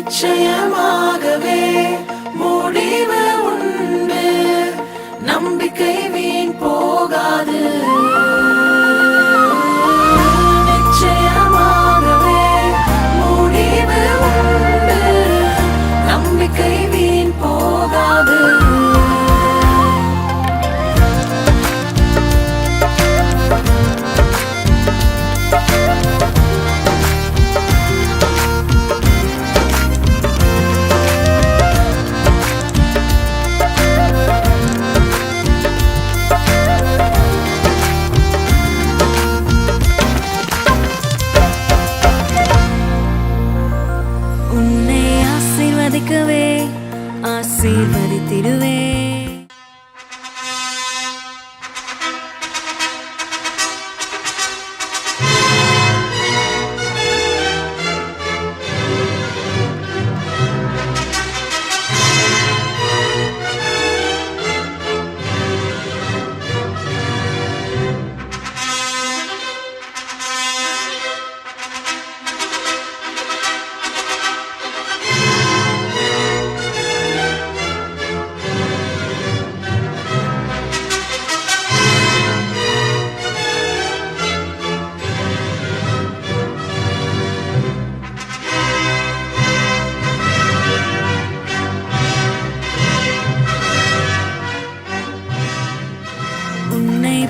நிச்சயமாகவே முடிவு உண்டு, நம்பிக்கை வீண் போகாது. நிச்சயமாகவே முடிவு உண்டு, நம்பிக்கை வீண் போகாது. ஆசீர்வதித்திடுவே.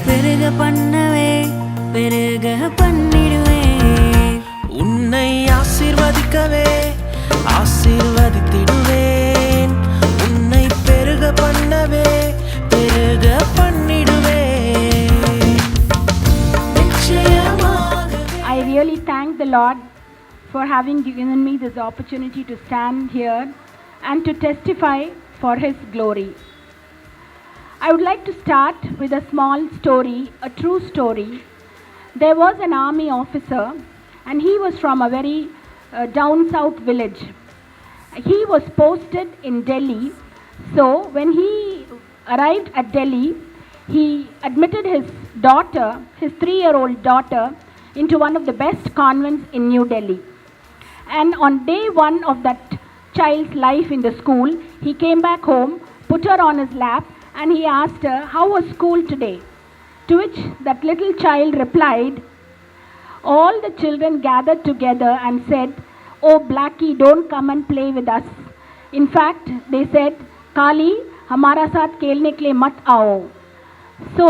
பெருக பண்ணவே பெருக பண்ணிடுவேன். உன்னை ஆசீர்வதிக்கவே ஆசீர்வதித்திடுவேன். உன்னை பெருக பண்ணவே பெருக பண்ணிடுவேன். I really thank the Lord for having given me this opportunity to stand here and to testify for His glory. I would like to start with a small story, a true story. There was an army officer and he was from a very down south village. He was posted in Delhi. So when he arrived at Delhi, he admitted his daughter, his 3-year-old daughter, into one of the best convents in New Delhi. And on day 1 of that child's life in the school, he came back home, put her on his lap, and he asked her, "How was school today?" To which that little child replied, all the children gathered together and said, "Oh Blackie, don't come and play with us." In fact, they said, "Kali, hamara saath khelne ke liye mat aao." So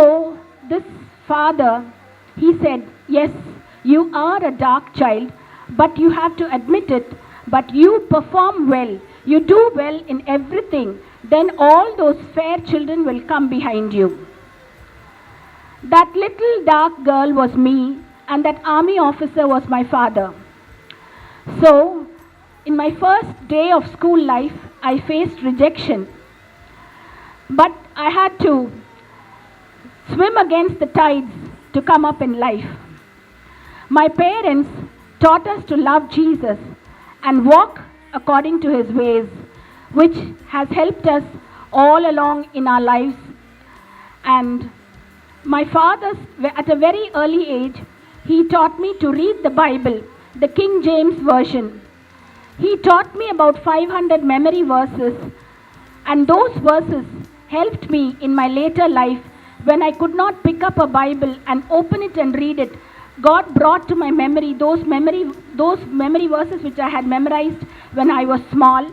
this father, he said, "Yes, you are a dark child, but you have to admit it, but you perform well, you do well in everything, then all those fair children will come behind you." That little dark girl was me, and that army officer was my father. So, in my first day of school life, I faced rejection. But I had to swim against the tides to come up in life. My parents taught us to love Jesus and walk according to His ways, which has helped us all along in our lives. And my father, at a very early age, he taught me to read the Bible, the King James Version. He taught me about 500 memory verses, and those verses helped me in my later life when I could not pick up a Bible and open it and read it. God brought to my memory those memory verses which I had memorized when I was small,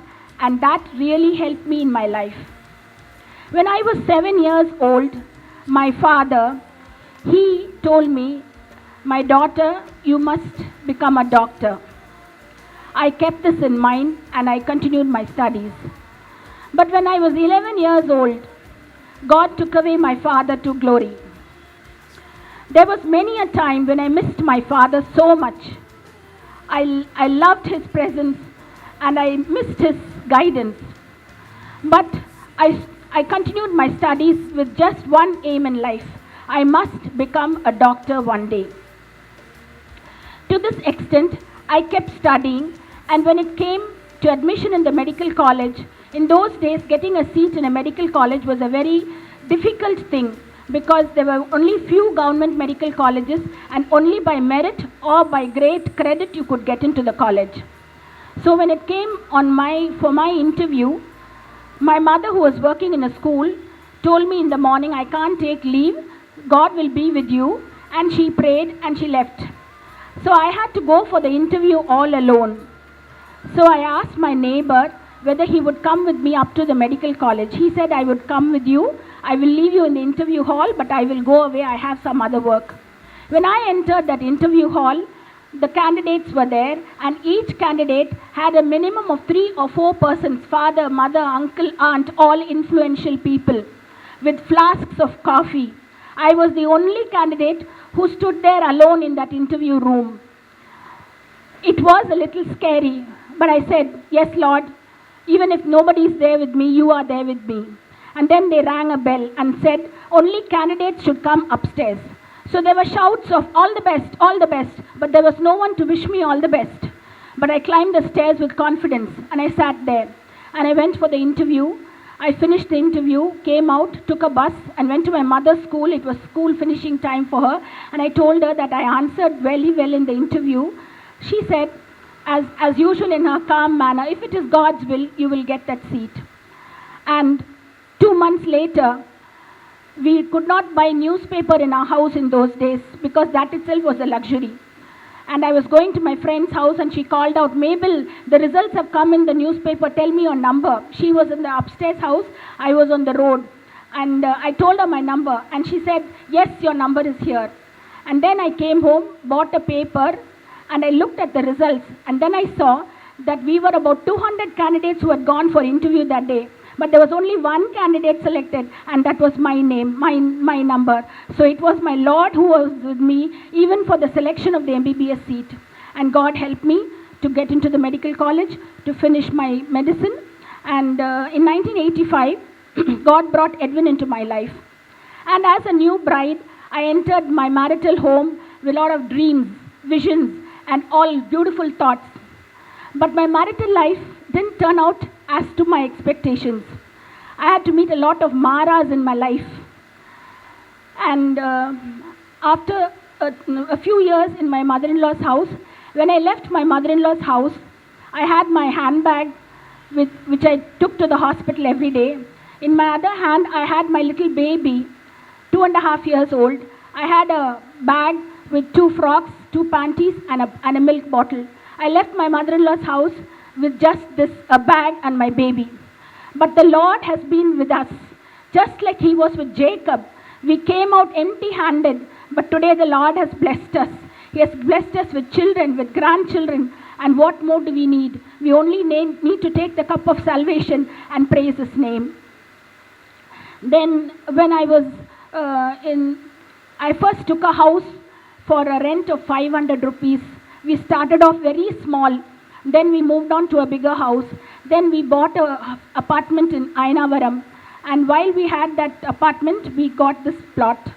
and that really helped me in my life. When I was 7 years old, my father, he told me, "My daughter, you must become a doctor." I kept this in mind and I continued my studies. But when I was 11 years old, God took away my father to glory. There was many a time when I missed my father so much. I loved his presence and I missed his guidance. But I continued my studies with just one aim in life. I must become a doctor one day. To this extent, I kept studying, and when it came to admission in the medical college, in those days getting a seat in a medical college was a very difficult thing, because there were only few government medical colleges and only by merit or by great credit you could get into the college. So when it came for my interview, my mother, who was working in a school, told me in the morning, I can't take leave, God will be with you, and she prayed and she left. So I had to go for the interview all alone. So I asked my neighbor whether he would come with me up to the medical college. He said, I would come with you. I will leave you in the interview hall, but I will go away. I have some other work. When I entered that interview hall, the candidates were there, and each candidate had a minimum of 3 or 4 persons, father, mother, uncle, aunt, all influential people, with flasks of coffee. I was the only candidate who stood there alone in that interview room. It was a little scary, but I said, yes, Lord, even if nobody is there with me, you are there with me. And then they rang a bell and said, only candidates should come upstairs. So there were shouts of all the best, but there was no one to wish me all the best. But I climbed the stairs with confidence, and I sat there. And I went for the interview. I finished the interview, came out, took a bus, and went to my mother's school. It was school finishing time for her. And I told her that I answered very well in the interview. She said, as usual in her calm manner, if it is God's will, you will get that seat. And 2 months later, we could not buy newspaper in our house in those days because that itself was a luxury. And I was going to my friend's house and she called out, Mabel, the results have come in the newspaper, tell me your number. She was in the upstairs house, I was on the road. And I told her my number and she said, yes, your number is here. And then I came home, bought a paper, and I looked at the results. And then I saw that we were about 200 candidates who had gone for interview that day. But there was only one candidate selected, and that was my name, my number. So it was my Lord who was with me, even for the selection of the MBBS seat. And God helped me to get into the medical college, to finish my medicine. And in 1985, God brought Edwin into my life. And as a new bride, I entered my marital home with a lot of dreams, visions, and all beautiful thoughts. But my marital life didn't turn out as to my expectations. I had to meet a lot of maras in my life. And after a few years in my mother-in-law's house, when I left my mother-in-law's house, I had my handbag which I took to the hospital every day. In my other hand, I had my little baby, 2.5 years old. I had a bag with 2 frocks, 2 panties, and a milk bottle. I left my mother-in-law's house with just a bag and my baby. But the Lord has been with us, just like He was with Jacob. We came out empty-handed, but today the Lord has blessed us. He has blessed us with children, with grandchildren, and what more do we need? We only need to take the cup of salvation and praise His name. Then when I was I first took a house for a rent of 500 rupees. We started off very small. Then we moved on to a bigger house. Then we bought an apartment in Ayanavaram. And while we had that apartment, we got this plot.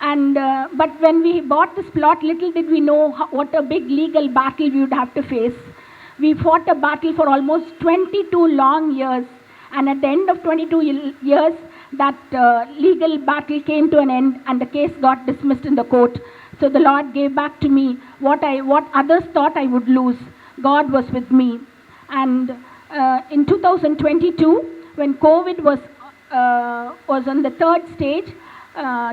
And but when we bought this plot, little did we know what a big legal battle we would have to face. We fought a battle for almost 22 long years. And at the end of 22 years, that legal battle came to an end and the case got dismissed in the court. So the Lord gave back to me what others thought I would lose. God was with me. And in 2022, when COVID was on the third stage,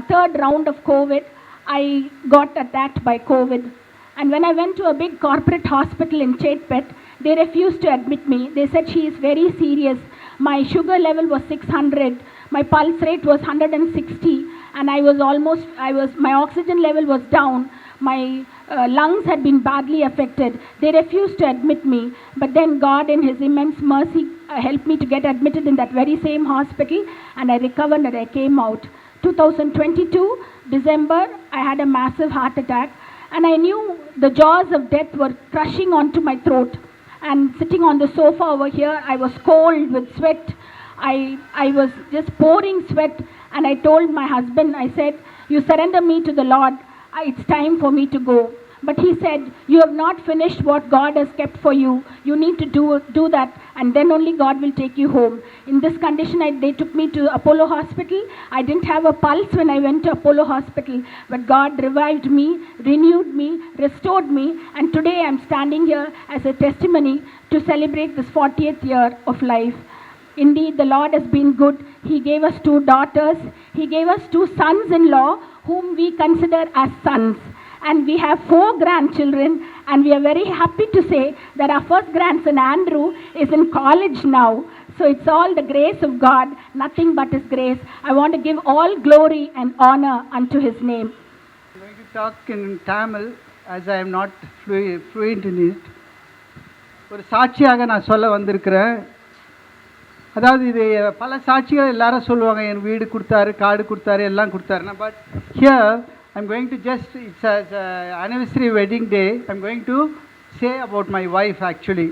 third round of COVID, I got attacked by COVID. And when I went to a big corporate hospital in Chetpet, they refused to admit me. They said she is very serious. My sugar level was 600. My pulse rate was 160. And my oxygen level was down. My lungs had been badly affected. They refused to admit me. But then God in His immense mercy helped me to get admitted in that very same hospital. And I recovered and I came out. 2022, December, I had a massive heart attack. And I knew the jaws of death were crushing onto my throat. And sitting on the sofa over here, I was cold with sweat. I was just pouring sweat. And I told my husband, I said, you surrender me to the Lord. It's time for me to go. But he said, you have not finished what God has kept for you. You need to do that. and then only God will take you home. In this condition, they took me to Apollo Hospital. I didn't have a pulse when I went to Apollo Hospital, but God revived me, renewed me, restored me, and today I'm standing here as a testimony to celebrate this 40th year of life. Indeed, the Lord has been good. He gave us 2 daughters. He gave us 2 sons-in-law whom we consider as sons. And we have 4 grandchildren, and we are very happy to say that our first grandson, Andrew, is in college now. So it's all the grace of God, nothing but His grace. I want to give all glory and honor unto His name. I'm going to talk in Tamil as I am not fluent in it. ஒரு சாட்சியாக நான் சொல்ல வந்திருக்கிறேன். அதாவது இது பல சாட்சிகள் எல்லாரும் சொல்லுவாங்க, என் வீடு கொடுத்தாரு, காடு கொடுத்தாரு, எல்லாம் கொடுத்தாருன்னா. But here I'm going to just, it's an anniversary wedding day, I'm going to say about my wife actually,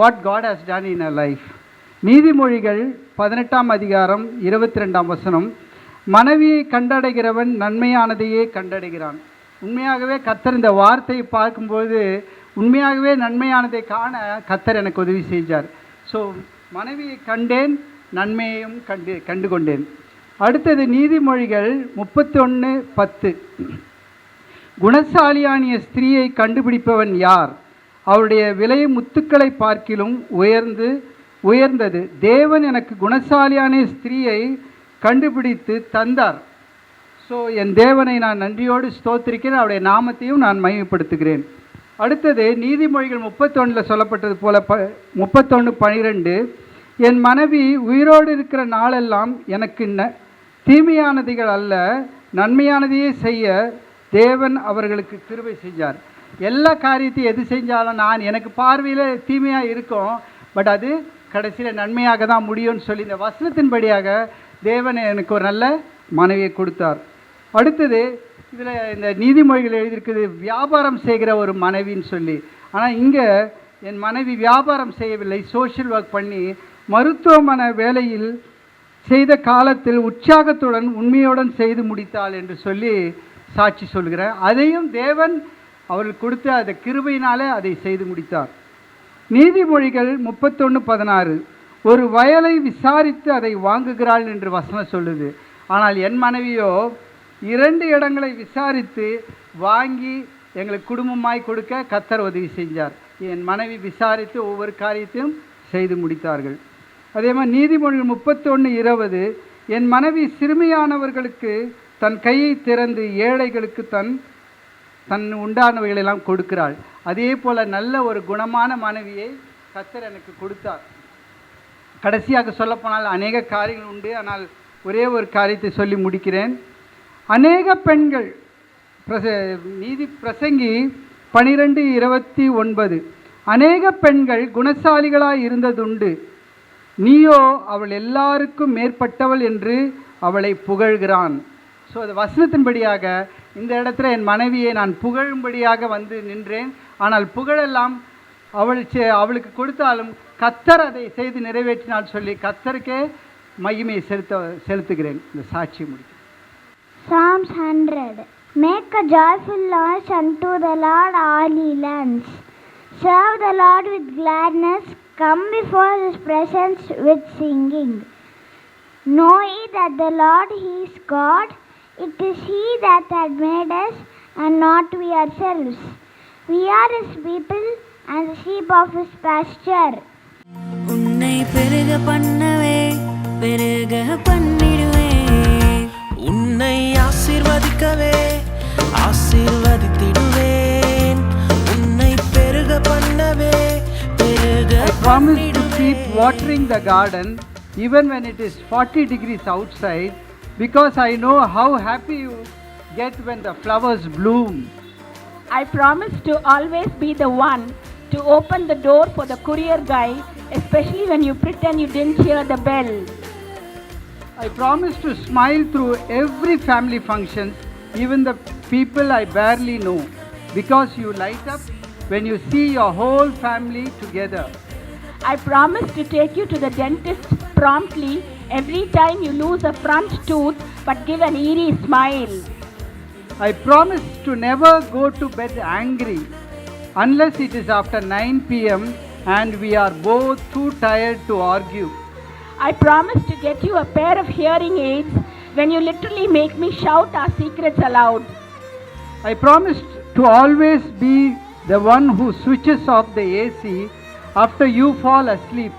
what God has done in her life. நீதிமொழிகள் 18ஆம் அதிகாரம் 22ஆம் வசனம், மனைவியை கண்டடைகிறவன் நன்மையானதையே கண்டடைகிறான். உண்மையாகவே கர்த்தர் இந்த வார்த்தையை பார்க்கும்போது உண்மையாகவே நன்மையானதை காண கர்த்தர் எனக்கு உதவி செஞ்சார். ஸோ மனைவியை கண்டேன், நன்மையையும் கண்டு கொண்டேன். அடுத்தது நீதிமொழிகள் 31:10, குணசாலியானிய ஸ்திரீயை கண்டுபிடிப்பவன் யார்? அவருடைய விலை முத்துக்களை பார்க்கிலும் உயர்ந்தது. தேவன் எனக்கு குணசாலியான ஸ்திரீயை கண்டுபிடித்து தந்தார். ஸோ என் தேவனை நான் நன்றியோடு ஸ்தோத்திரிக்கிறேன், அவருடைய நாமத்தையும் நான் மகிமைப்படுத்துகிறேன். அடுத்தது நீதிமொழிகள் 31 சொல்லப்பட்டது போல 31:12, என் மனைவி உயிரோடு இருக்கிற நாளெல்லாம் எனக்கு தீமையானதைகள் அல்ல நன்மையானதையே செய்ய தேவன் அவர்களுக்கு கிருபை செஞ்சார். எல்லா காரியத்தையும் எது செஞ்சாலும் எனக்கு பார்வையில் தீமையாக இருக்கும், பட் அது கடைசியில் நன்மையாக தான் முடியும்னு சொல்லி இந்த வசனத்தின்படியாக தேவன் எனக்கு ஒரு நல்ல மனைவியை கொடுத்தார். அடுத்தது இதில் இந்த நீதிமொழிகள் எழுதியிருக்குது வியாபாரம் செய்கிற ஒரு மனைவின்னு சொல்லி. ஆனால் இங்கே என் மனைவி வியாபாரம் செய்யவில்லை, சோஷியல் ஒர்க் பண்ணி மருத்துவமனை வேலையில் செய்த காலத்தில் உற்சாகத்துடன் உண்மையுடன் செய்து முடித்தாள் என்று சொல்லி சாட்சி சொல்கிறேன். அதையும் தேவன் அவர்களுக்கு கொடுத்து அந்த கிருபையினாலே அதை செய்து முடித்தார். நீதிமொழிகள் 31:16, ஒரு வயலை விசாரித்து அதை வாங்குகிறாள் என்று வசனம் சொல்லுது. ஆனால் என் மனைவியோ 2 இடங்களை விசாரித்து வாங்கி எங்களுக்கு குடும்பமாய் கொடுக்க கர்த்தர் உதவி செஞ்சார். என் மனைவி விசாரித்து ஒவ்வொரு காரியத்தையும் செய்து முடித்தார்கள். அதே மாதிரி நீதிமொழிகள் 31:20, என் மனைவி சிறுமியானவர்களுக்கு தன் கையை திறந்து ஏழைகளுக்கு தன் உண்டானவைகளெல்லாம் கொடுக்கிறாள். அதே போல் நல்ல ஒரு குணமான மனைவியை கர்த்தர் எனக்கு கொடுத்தார். கடைசியாக சொல்லப்போனால் அநேக காரியங்கள் உண்டு, ஆனால் ஒரே ஒரு காரியத்தை சொல்லி முடிக்கிறேன். அநேக பெண்கள் பிரசங்கி 12:29, அநேக பெண்கள் குணசாலிகளாய் இருந்ததுண்டு, நீயோ அவள் எல்லாருக்கும் மேற்பட்டவள் என்று அவளை புகழ்கிறான். ஸோ அது வசனத்தின்படியாக இந்த இடத்துல என் மனைவியை நான் புகழும்படியாக வந்து நின்றேன். ஆனால் புகழெல்லாம் அவளுக்கு கொடுத்தாலும் கர்த்தர் அதை செய்து நிறைவேற்றினால் சொல்லி கர்த்தருக்கே மகிமையை செலுத்துகிறேன். இந்த சாட்சியை முடிக்கிறேன். Psalms 100. Make a joyful noise unto the Lord, all ye lands. Serve the Lord with gladness. Come before His presence with singing. Know ye that the Lord He is God. It is He that had made us, and not we ourselves. We are His people and the sheep of His pasture. உன்னை பெருக பண்ணவே பெருக பண்ணிடுவேன். உன்னை ஆசீர்வதிக்கவே ஆசீர்வதித்திடுவேன். உன்னை பெருக பண்ணவே பெருக I promise to keep watering the garden even when it is 40 degrees outside, because I know how happy you get when the flowers bloom. I promise to always be the one to open the door for the courier guy, especially when you pretend you didn't hear the bell. I promise to smile through every family functions, even the people I barely know, because you light up when you see your whole family together. I promise to take you to the dentist promptly every time you lose a front tooth, but give an eerie smile. I promise to never go to bed angry unless it is after 9 p.m. and we are both too tired to argue. I promise to get you a pair of hearing aids when you literally make me shout our secrets aloud. I promised to always be the one who switches off the AC after you fall asleep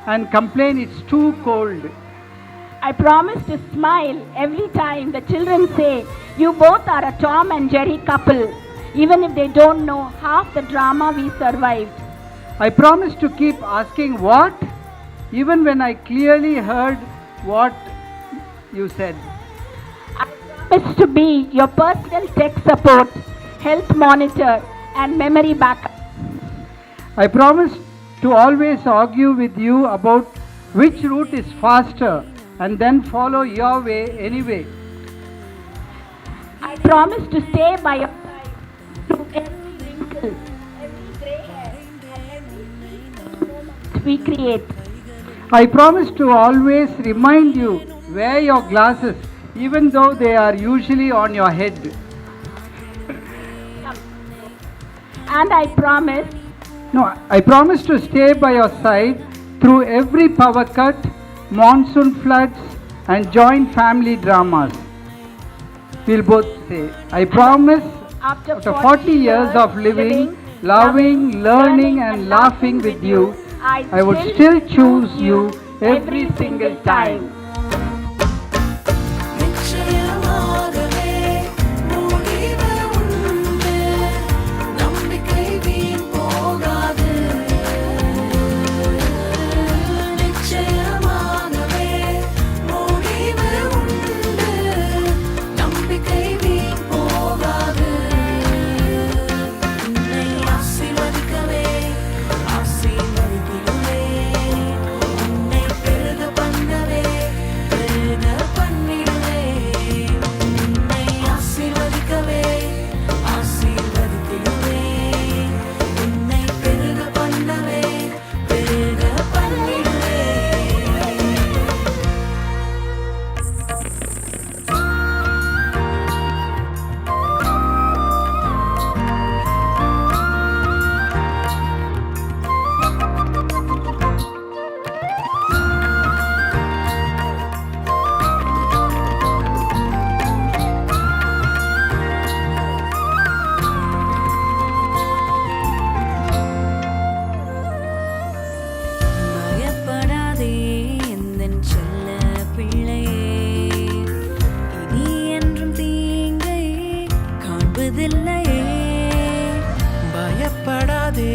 and complain it's too cold. I promise to smile every time the children say, "You both are a Tom and Jerry couple," even if they don't know half the drama we survived. I promise to keep asking what, even when I clearly heard what you said. I promise to be your personal tech support, health monitor, and memory backup. I promise to always argue with you about which route is faster and then follow your way anyway. I promise to stay by your side through every wrinkle, every grey hair, and every sweet moment we create. I promise to always remind you wear your glasses even though they are usually on your head. And I promise I promise to stay by your side through every power cut, monsoon floods, and joint family dramas. We'll both say, I promise after 40 years of living, loving, learning, and laughing with you, I would still choose you every single time. நிச்சயமாகவே முடிவு உண்டு, நம்பிக்கை வீண் போகாது. நிச்சயமாகவே முடிவு உண்டு, நம்பிக்கை வீண் போகாது. உன்னை ஆசீர்வதிக்கவே ஆசீர்வதிக்கிறே, உன்னை பெருக பண்ணவே பெருக பண்ணிடுவே. உன்னை ஆசீர்வதிக்கவே ஆசீர்வதிக்கிறே, உன்னை பெருக பண்ணவே பெருக பண்ணிடுவே. பயப்படாதே எந்தன் செல்ல பிள்ளையே, இனி என்றும் தீங்கை காண்பதில்லையே. பயப்படாதே